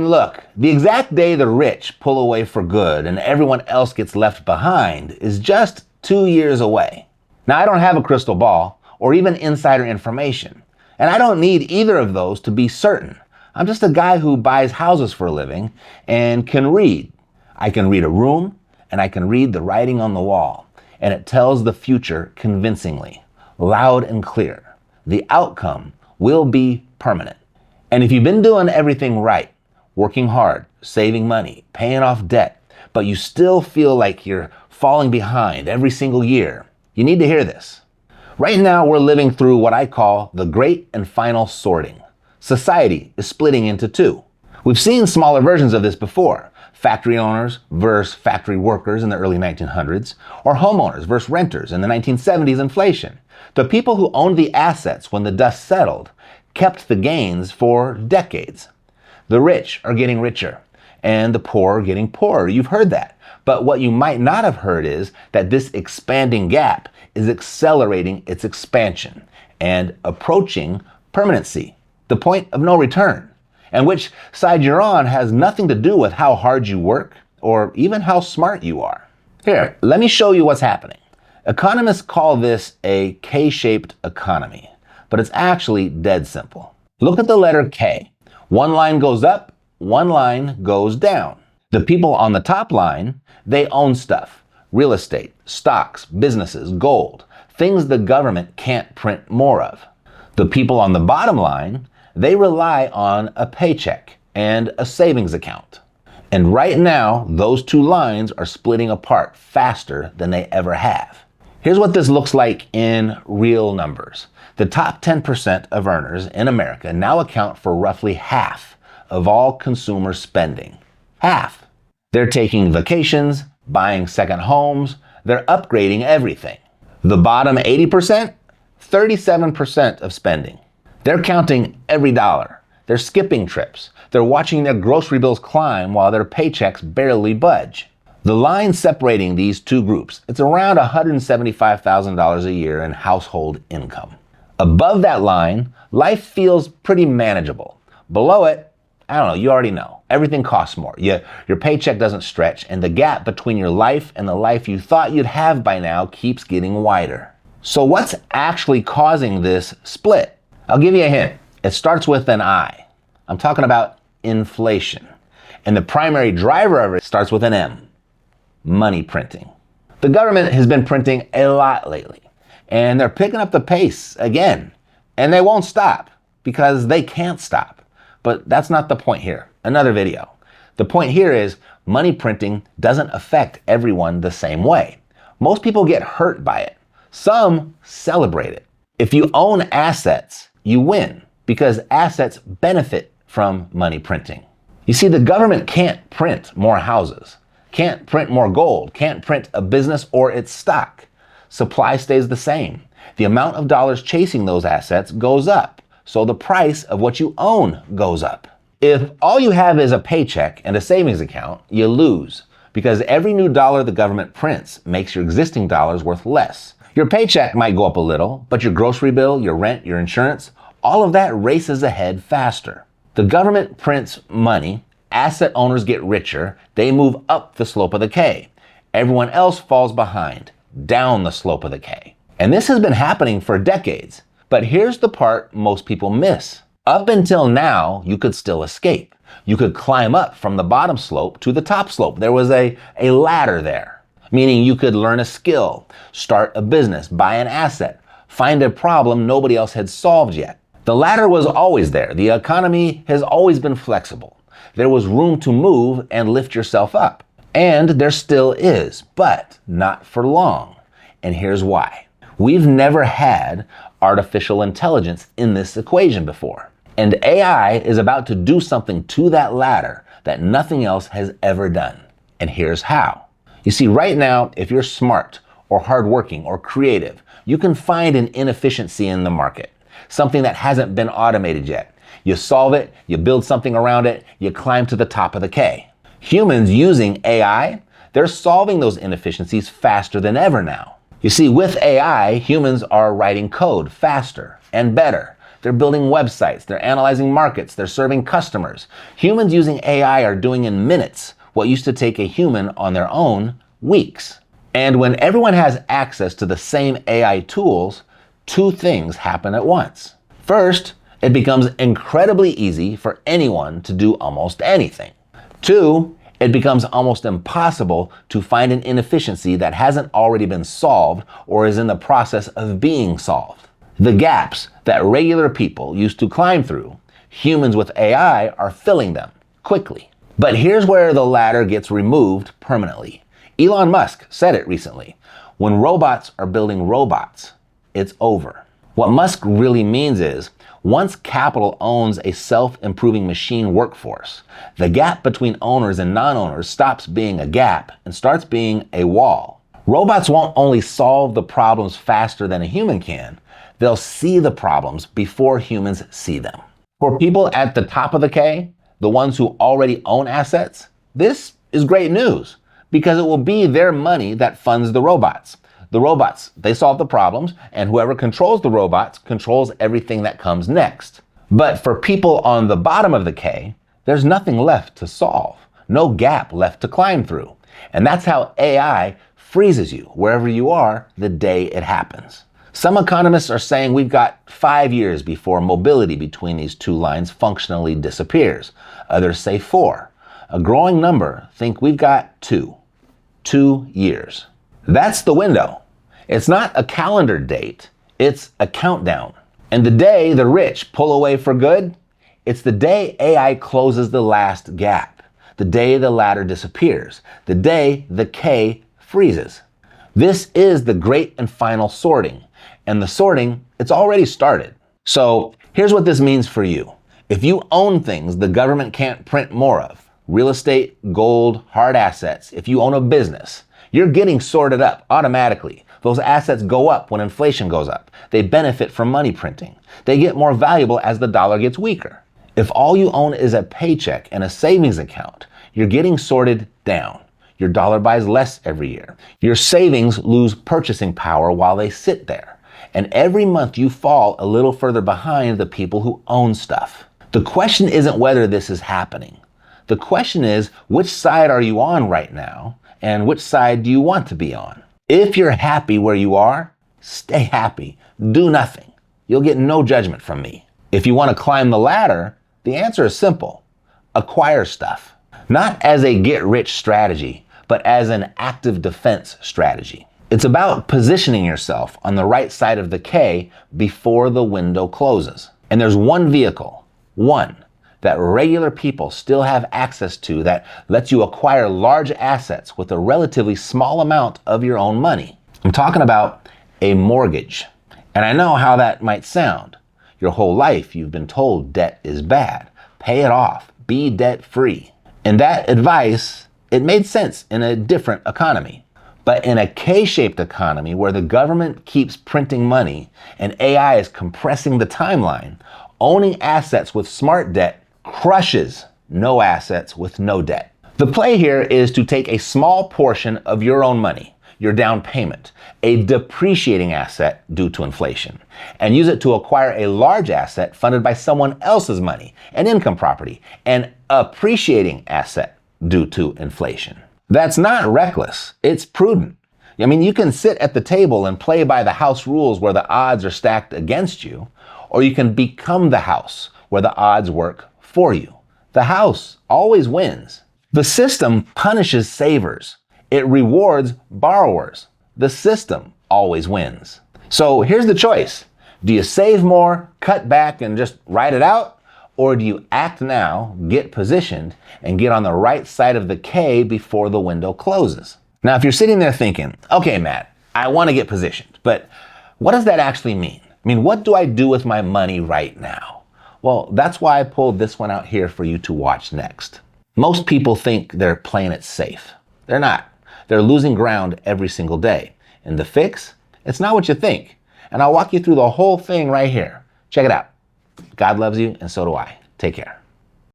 And look, the exact day the rich pull away for good and everyone else gets left behind is just 2 years away. Now, I don't have a crystal ball or even insider information, and I don't need either of those to be certain. I'm just a guy who buys houses for a living and can read. I can read a room and I can read the writing on the wall, and it tells the future convincingly, loud and clear. The outcome will be permanent. And if you've been doing everything right, working hard, saving money, paying off debt, but you still feel like you're falling behind every single year, you need to hear this. Right now, we're living through what I call the great and final sorting. Society is splitting into two. We've seen smaller versions of this before. Factory owners versus factory workers in the early 1900s, or homeowners versus renters in the 1970s inflation. The people who owned the assets when the dust settled kept the gains for decades. The rich are getting richer, and the poor are getting poorer. You've heard that. But what you might not have heard is that this expanding gap is accelerating its expansion and approaching permanency, the point of no return. And which side you're on has nothing to do with how hard you work or even how smart you are. Here, let me show you what's happening. Economists call this a K-shaped economy, but it's actually dead simple. Look at the letter K. One line goes up, one line goes down. The people on the top line, they own stuff, real estate, stocks, businesses, gold, things the government can't print more of. The people on the bottom line, they rely on a paycheck and a savings account. And right now, those two lines are splitting apart faster than they ever have. Here's what this looks like in real numbers. The top 10% of earners in America now account for roughly half of all consumer spending. Half. They're taking vacations, buying second homes, they're upgrading everything. The bottom 80%, 37% of spending. They're counting every dollar. They're skipping trips. They're watching their grocery bills climb while their paychecks barely budge. The line separating these two groups, it's around $175,000 a year in household income. Above that line, life feels pretty manageable. Below it, I don't know, you already know. Everything costs more. Your paycheck doesn't stretch, and the gap between your life and the life you thought you'd have by now keeps getting wider. So what's actually causing this split? I'll give you a hint. It starts with an I. I'm talking about inflation. And the primary driver of it starts with an M. Money printing. The government has been printing a lot lately, and they're picking up the pace again. And they won't stop because they can't stop. But that's not the point here. Another video. The point here is money printing doesn't affect everyone the same way. Most people get hurt by it. Some celebrate it. If you own assets, you win because assets benefit from money printing. You see, the government can't print more houses, can't print more gold, can't print a business or its stock. Supply stays the same. The amount of dollars chasing those assets goes up, so the price of what you own goes up. If all you have is a paycheck and a savings account, you lose because every new dollar the government prints makes your existing dollars worth less. Your paycheck might go up a little, but your grocery bill, your rent, your insurance, all of that races ahead faster. The government prints money, asset owners get richer, they move up the slope of the K. Everyone else falls behind, down the slope of the K. And this has been happening for decades. But here's the part most people miss. Up until now, you could still escape. You could climb up from the bottom slope to the top slope. There was a ladder there. Meaning you could learn a skill, start a business, buy an asset, find a problem nobody else had solved yet. The ladder was always there. The economy has always been flexible. There was room to move and lift yourself up. And there still is, but not for long. And here's why. We've never had artificial intelligence in this equation before. And AI is about to do something to that ladder that nothing else has ever done. And here's how. You see, right now, if you're smart or hardworking or creative, you can find an inefficiency in the market, something that hasn't been automated yet. You solve it, you build something around it, you climb to the top of the K. Humans using AI, they're solving those inefficiencies faster than ever now. You see, with AI, humans are writing code faster and better. They're building websites, they're analyzing markets, they're serving customers. Humans using AI are doing in minutes what used to take a human on their own weeks. And when everyone has access to the same AI tools, two things happen at once. First, it becomes incredibly easy for anyone to do almost anything. Two, it becomes almost impossible to find an inefficiency that hasn't already been solved or is in the process of being solved. The gaps that regular people used to climb through, humans with AI are filling them quickly. But here's where the ladder gets removed permanently. Elon Musk said it recently. When robots are building robots, it's over. What Musk really means is, once capital owns a self-improving machine workforce, the gap between owners and non-owners stops being a gap and starts being a wall. Robots won't only solve the problems faster than a human can, they'll see the problems before humans see them. For people at the top of the K, the ones who already own assets, this is great news because it will be their money that funds the robots. The robots, they solve the problems, and whoever controls the robots controls everything that comes next. But for people on the bottom of the K, there's nothing left to solve, no gap left to climb through. And that's how AI freezes you wherever you are the day it happens. Some economists are saying we've got 5 years before mobility between these two lines functionally disappears. Others say 4. A growing number think we've got 2 years. That's the window. It's not a calendar date, it's a countdown. And the day the rich pull away for good, it's the day AI closes the last gap, the day the ladder disappears, the day the K freezes. This is the great and final sorting. And the sorting, it's already started. So here's what this means for you. If you own things the government can't print more of, real estate, gold, hard assets, if you own a business, you're getting sorted up automatically. Those assets go up when inflation goes up. They benefit from money printing. They get more valuable as the dollar gets weaker. If all you own is a paycheck and a savings account, you're getting sorted down. Your dollar buys less every year. Your savings lose purchasing power while they sit there. And every month you fall a little further behind the people who own stuff. The question isn't whether this is happening. The question is, which side are you on right now? And which side do you want to be on? If you're happy where you are, stay happy. Do nothing. You'll get no judgment from me. If you want to climb the ladder, the answer is simple. Acquire stuff. Not as a get-rich strategy, but as an active defense strategy. It's about positioning yourself on the right side of the K before the window closes. And there's one vehicle, that regular people still have access to that lets you acquire large assets with a relatively small amount of your own money. I'm talking about a mortgage. And I know how that might sound. Your whole life you've been told debt is bad. Pay it off. Be debt free. And that advice, it made sense in a different economy. But in a K-shaped economy where the government keeps printing money and AI is compressing the timeline, owning assets with smart debt crushes no assets with no debt. The play here is to take a small portion of your own money, your down payment, a depreciating asset due to inflation, and use it to acquire a large asset funded by someone else's money, an income property, an appreciating asset due to inflation. That's not reckless, it's prudent. I mean, you can sit at the table and play by the house rules where the odds are stacked against you, or you can become the house where the odds work for you. The house always wins. The system punishes savers. It rewards borrowers. The system always wins. So here's the choice. Do you save more, cut back, and just ride it out? Or do you act now, get positioned, and get on the right side of the K before the window closes? Now, if you're sitting there thinking, okay, Matt, I want to get positioned, but what does that actually mean? I mean, what do I do with my money right now? Well, that's why I pulled this one out here for you to watch next. Most people think they're playing it safe. They're not. They're losing ground every single day. And the fix? It's not what you think. And I'll walk you through the whole thing right here. Check it out. God loves you, and so do I. Take care.